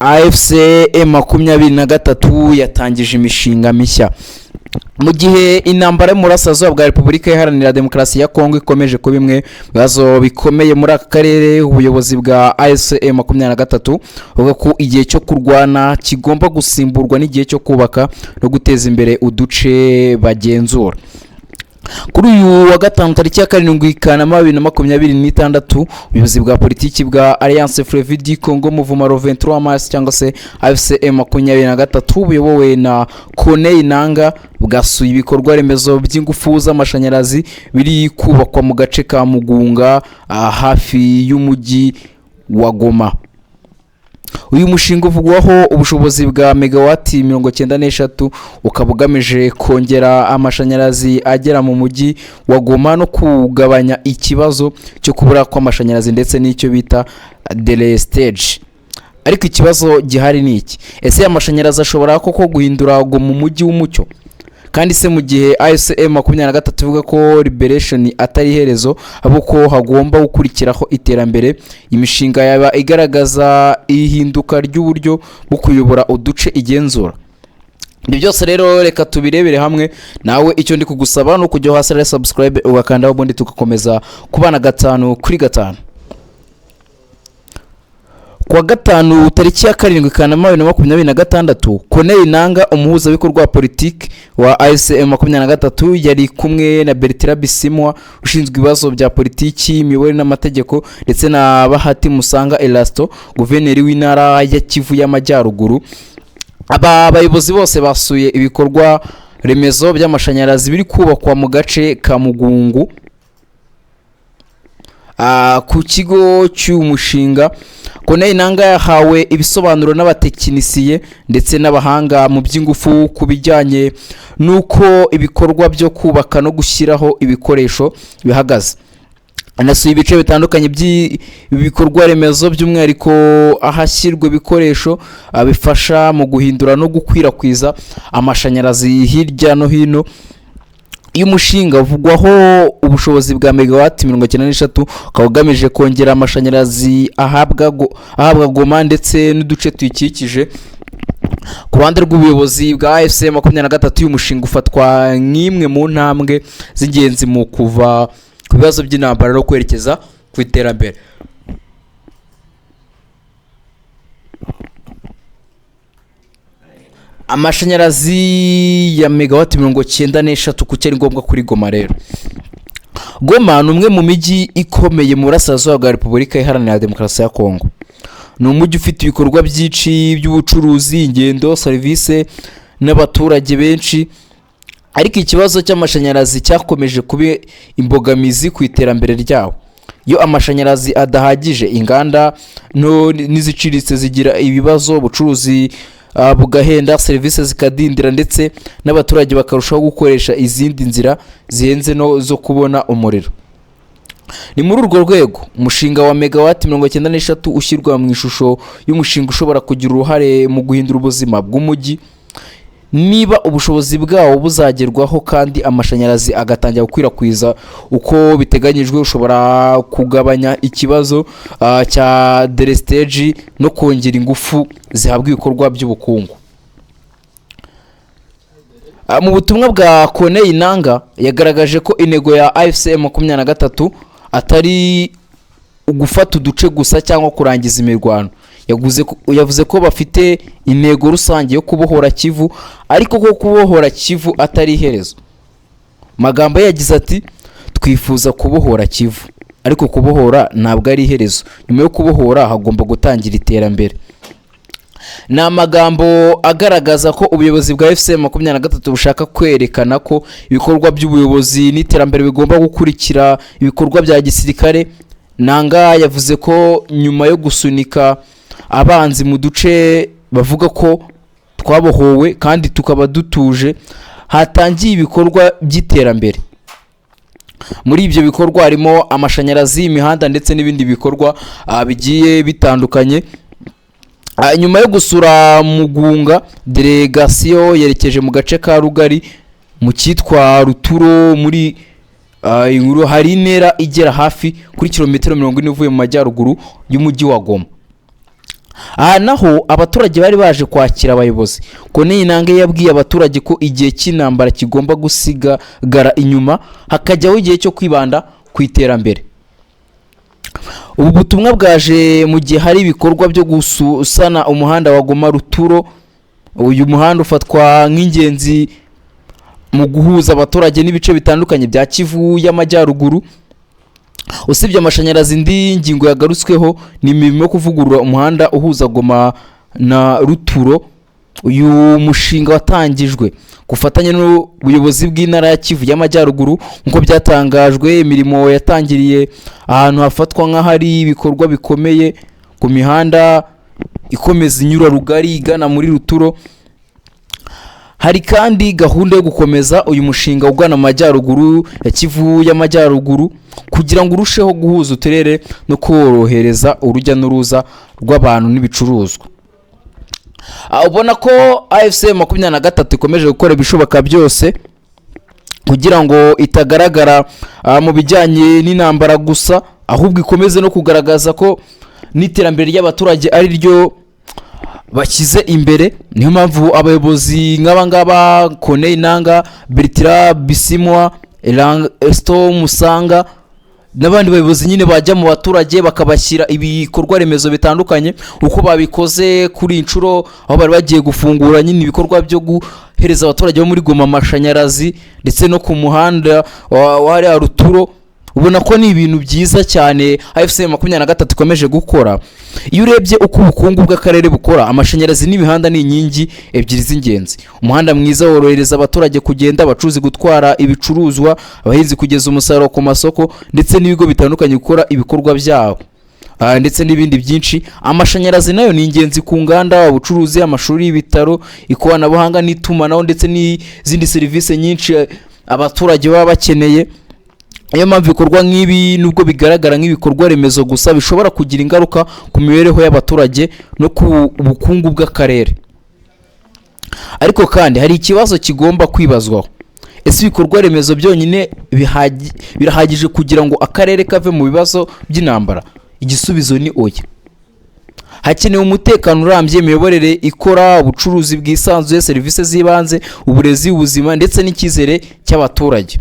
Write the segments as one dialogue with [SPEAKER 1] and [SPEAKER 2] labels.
[SPEAKER 1] AFC M23 yatangije imishinga mishya mu gihe intambara y'umurasirazuba bwa Repubulika Iharanira Demokarasi ya Kongo ikomeje kuba bimwe bibazo bikomeye muri aka karere. Ubuyobozi bwa AFC M23 buvuga ko igihe cyo kurwana kigomba gusimburwa n'igihe cyo kubaka no guteza imbere uduce bagenzura. Kuri uyu wa gatanu tariki ya 7 Kanama 2026 ubuyobozi bwa politiki bwa Alliance Fleuve du Congo Mouvement 23 Mars cyangwa se AFC M23 buyobowe na Corneille Nangaa bwasuye ibikorwa remezo by'ingufu z'amashanyarazi biri kubakwa mu gace ka Mugunga hafi y'umujyi wa Goma. Uyu mushinga uvugwaho ubushobozi bwa megawati 93 ukaba ugamije kongera amashanyarazi agera mu mujyi wa Goma no kugabanya ikibazo cyo kubura kw'amashanyarazi ndetse n'icyo bita delestage. Ariko ikibazo gihari ni iki? Ese amashanyarazi ashobora koko guhindura Goma mu mujyi w'umucyo? Kandi se mu gihe AFC M23 ivuga ko liberation atari herezo abuko hagomba gukurikiraho iterambere, imishinga yaba igaragaza ihinduka ry'uburyo bwo kuyobora uduce igenzura. Ibyo byose rero reka tubirebere hamwe. Nawe icyo ndi kugusaba no kujya hasi subscribe ugakandaho ubundi tugakomeza kubana 5 kuri 5. Kwa gatanu tariki ya 7 Kanama 2026 Corneille Nangaa umuhuza bikorwa politiki wa AFC M23 yari kumwe na Bertrand Bisimwa ushinzwe ibibazo bya politiki, imiyoborere n'amategeko ndetse na Bahati Musanga Elasto guverineri w'intara ya Kivu y'Amajyaruguru. Aba bayobozi bose basuye ibikorwa remezo by'amashanyarazi biri kubakwa mu gace ka Mugungu ku kigo cy'umushinga. Corneille Nangaa yahawe ibisobanuro n'abatekinisiye ndetse n'abahanga mu by'ingufu kubijyanye nuko ibikorwa byo kubaka no gushyiraho ibikoresho bihagaze. Anasuye ibice bitandukanye by'ibikorwa remezo by'umwihariko ahashyirwa ibikoresho bifasha mu guhindura no gukwirakwiza amashanyarazi hirya no hino. Uyu mushinga uvugwaho ubushobozi bwa megawati 93 ukaba ugamije kongera amashanyarazi ahabwa Goma ndetse n'uduce tuyikikije. Ku ruhande rw'ubuyobozi bwa AFC M23 uyu mushinga ufatwa nk'imwe mu ntambwe z'ingenzi mu kuva ku bibazo by'intambara no kwerekeza ku iterambere. Amashanyarazi ya megawati 93 kuko ari ngombwa kuri Goma rero. Goma ni umwe mu mijyi ikomeye mu burasirazuba bwa Repubulika Iharanira Demokarasi ya Kongo. Ni umujyi ufite ibikorwa byinshi by'ubucuruzi, ingendo, service n'abaturage benshi. Ariko ikibazo cy'amashanyarazi cyakomeje kuba imbogamizi ku iterambere ryawo. Iyo amashanyarazi adahagije, inganda no n'iziciritse zigira ibibazo, ubucuruzi bugahenda, service zikadindira ndetse n'abaturage bakarushaho gukoresha izindi nzira zihenze no zo kubona umuriro. Ni muri urwo rwego umushinga wa megawati 93 ushyirwa mu ishusho y'umushinga ushobora kugira uruhare mu guhindura ubuzima bw'umujyi. Niba ubushobozi bwawo buzagerwaho kandi amashanyarazi agatangira gukwirakwiza uko biteganyijwe, ushobora kugabanya ikibazo cya delestage no kongera ingufu zihabwa ibikorwa by'ubukungu. Mu butumwa bwa Corneille Nangaa yagaragaje ko intego ya AFC M23 atari ugufata uduce gusa cyangwa kurangiza imirwano. Yavuze ko bafite intego rusange yo kubohora Kivu, ariko ko kubohora Kivu atari iherezo. Magambo yagize ati twifuza kubohora Kivu, ariko kubohora ntabwo ari iherezo. Nyuma yo kubohora hagomba gutangira iterambere. Ni amagambo agaragaza ko ubuyobozi bwa AFC M23 bushaka kwerekana ko ibikorwa by'ubuyobozi n'iterambere bigomba gukurikira ibikorwa bya gisirikare. Nangaa yavuze ko nyuma yo gusunika abanzi mu duce bavuga ko twabohowe kandi tukaba dutuje, hatangiye ibikorwa by'iterambere. Muri ibyo bikorwa harimo amashanyarazi, imihanda ndetse n'ibindi bikorwa bigiye bitandukanye. Nyuma yo gusura Mugunga, delegation yerekeje mu gace ka Rugari mu cyitwa Ruturo muri inkuru hari intera igera hafi kuri kilometero 40 uvuye mu majyaruguru y'umujyi wa Goma. Aha naho abaturage bari baje kwakira abayobozi. Corneille Nangaa yabwiye abaturage ko igihe cy'intambara kigomba gusigara inyuma hakajyaho igihe cyo kwibanda ku iterambere. Ubu butumwa bwaje mu gihe hari ibikorwa byo gusana umuhanda wa Goma Ruturo. Uyu muhanda ufatwa nk'ingenzi mu guhuza abaturage n'ibice bitandukanye bya Kivu y'amajyaruguru. Usibye amashanyarazi, indi ngingo yagarutsweho ni imirimo yo kuvugurura umuhanda uhuza Goma na Ruturo. Uyu mushinga watangijwe gufatanya n'ubuyobozi bw'intara ya Kivu y'amajyaruguru nkuko byatangajwe. Imirimo yatangiriye ahantu hafatwa nk'ahari ibikorwa bikomeye ku mihanda ikomeza inyura rugari igana muri Ruturo. Hari kandi gahunda yo gukomeza uyu mushinga ugana mu majyaruguru ya Kivu y'amajyaruguru kugira ngo urusheho guhuza uturere no korohereza urujya n'uruza rw'abantu n'ibicuruzwa. Ubona ko AFC 23 ikomeje gukora ibishoboka byose kugira ngo itagaragara mu bijyanye n'intambara gusa, ahubwo ikomeze no kugaragaza ko n'iterambere ry'abaturage ari ryo bashyize imbere. Niyo mpamvu abayobozi nk'abangaba Corneille Nangaa, Bertrand Bisimwa, Esto Musanga n'abandi bayobozi nyine bajya mu baturage bakabashyira ibikorwa remezo bitandukanye uko babikoze kuri inshuro aho bari bagiye gufungura nyine ibikorwa byo guhereza abaturage bo muri Goma amashanyarazi ndetse no ku muhanda wa Ruturo. Ubona ko ni ibintu byiza cyane AFC 23 ikomeje gukora. Iyo urebye uko ubukungu bw'akarere bukora, amashanyarazi n'imihanda ni inkingi ebyiri z'ingenzi. Umuhanda mwiza worohereza abaturage kugenda, abacuruzi gutwara ibicuruzwa, abahinzi kugeza umusaruro ku masoko ndetse n'ibigo bitandukanye gukora ibikorwa byabo ndetse n'ibindi byinshi. Amashanyarazi nayo ni ingenzi ku nganda, ubucuruzi, amashuri, ibitaro, ikoranabuhanga n'itumanaho ndetse n'izindi serivisi nyinshi abaturage baba bakeneye. Iyo mpamvu ibikorwa nk'ibi nubwo bigaragara nk'ibikorwa remezo gusa bishobora kugira ingaruka ku mibereho y'abaturage no ku bukungu bw'akarere. Ariko kandi hari ikibazo kigomba kwibazwaho. Ese ibikorwa remezo byonyine birahagije kugira ngo akarere kave mu bibazo by'intambara? Igisubizo ni oya. Hakenewe umutekano urambye, imiyoborere ikora, ubucuruzi bwisanzuye, serivisi z'ibanze, uburezi, ubuzima ndetse n'icyizere cy'abaturage.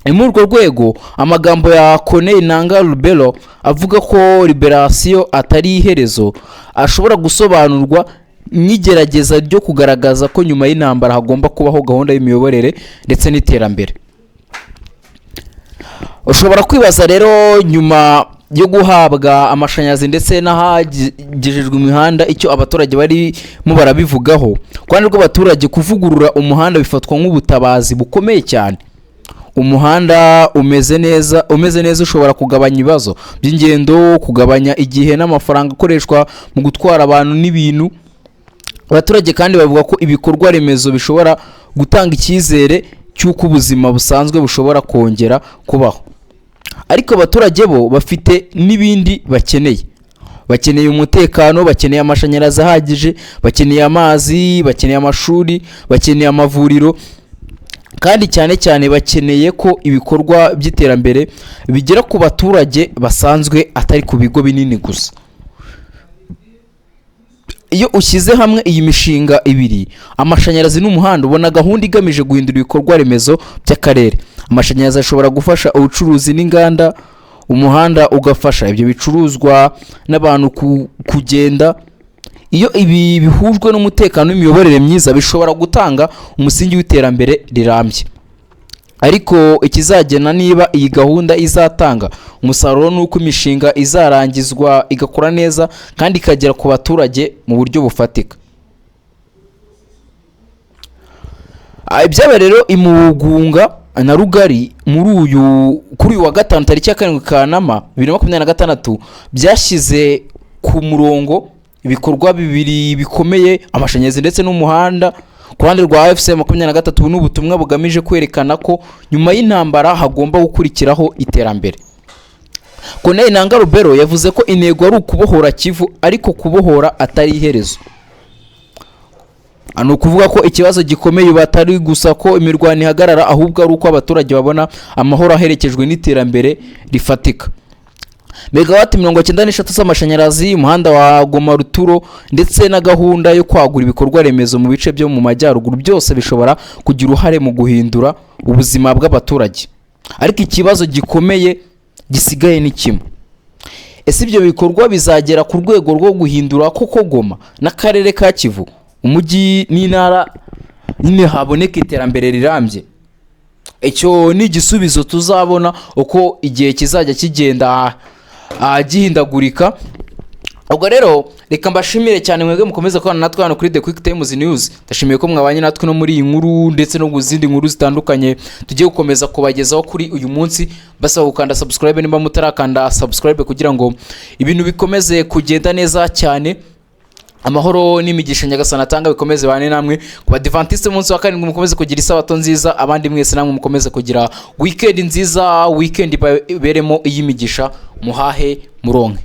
[SPEAKER 1] Muri urwo rwego amagambo ya Corneille Nangaa Lubero avuga ko liberation atari iherezo ashobora gusobanurwa nk'igerageza ryo kugaragaza ko nyuma y'intambara hagomba kubaho gahunda y'imiyoborere ndetse n'iterambere. Ushobora kwibaza rero nyuma yo guhabwa amashanyarazi ndetse n'ahagejejwe imihanda icyo abaturage barimo barabivugaho. Kwandi rw'abaturage kuvugurura umuhanda bifatwa nk'ubutabazi bukomeye cyane. Umuhanda umeze neza ushobora kugabanya ibibazo by'ingendo, kugabanya igihe n'amafaranga akoreshwa mu gutwara abantu n'ibintu. Abaturage kandi bavuga ko ibikorwa remezo bishobora gutanga icyizere cy'uko ubuzima busanzwe bushobora kongera kubaho. Ariko abaturage bo bafite n'ibindi bakeneye. Bakeneye umutekano, bakeneye amashanyarazi ahagije, bakeneye amazi, bakeneye amashuri, bakeneye amavuriro, kandi cyane cyane bakeneye ko ibikorwa by'iterambere bigera ku baturage basanzwe atari ku bigo binini gusa. Iyo ushyize hamwe iyi mishinga ibiri, amashanyarazi n'umuhanda, ubona gahunda igamije guhindura ibikorwa remezo by'akarere. Amashanyarazi ashobora gufasha ubucuruzi n'inganda, umuhanda ugafasha ibyo bicuruzwa n'abantu kugenda. Iyo ibi bihujwe n'umutekano n'imiyoborere myiza bishobora gutanga umusingi w'iterambere rirambye. Ariko ikizagena niba iyi gahunda izatanga umusaruro nuko imishinga izarangizwa igakora neza kandi ikagera ku baturage mu buryo bufatika. Ibyaba rero imugunga na Rugari kuri uyu wa gatanu tariki ya 7 Kanama 2026 byashyize ku murongo ibikorwa bibiri bikomeye, amashanyarazi ndetse n'umuhanda. Ku ruhande rwa AFC 23 n'ubutumwa bugamije kwerekana ko nyuma y'intambara hagomba gukurikiraho iterambere. Corneille Nangaa Lubero yavuze ko intego ari ukubohora Kivu, ariko kubohora atari iherezo. ni ukuvuga ko ikibazo gikomeye batari gusa ko imirwano ihagarara, ahubwo ari uko abaturage babona amahoro aherekejwe n'iterambere rifatika. Megawati 93 z'amashanyarazi, umuhanda wa Goma Ruturo ndetse na gahunda yo kwagura ibikorwa remezo mu bice byo mu majyaruguru, byose bishobora kugira uruhare mu guhindura ubuzima bw'abaturage. Ariko ikibazo gikomeye gisigaye ni kimwe: ese ibyo bikorwa bizagera ku rwego rwo guhindura koko Goma n'akarere ka Kivu, umujyi n'intara, nyine haboneka iterambere rirambye? Icyo ni igisubizo tuzabona uko igihe kizajya kigenda gihindagurika. Ubwo rero reka mbashimire cyane mwebwe mukomeza kubana natwe hano kuri The Quick Times News. Ndashimiye ko mwabanye natwe no muri iyi nkuru ndetse no guzindi nkuru zitandukanye tugiye gukomeza kubagezaho kuri uyu munsi. Basaba gukanda subscribe nimba mutarakanda subscribe kugira ngo ibintu bikomeze kugenda neza cyane. Amahoro n'imigisha Nyagasani atanga bikomeze bane namwe. Ku Adventiste munsi wa karindwi mukomeze kugira isabato nziza, abandi mwese namwe mukomeze kugira weekend nziza, weekend iberemo iy'imigisha, muhahe muronke.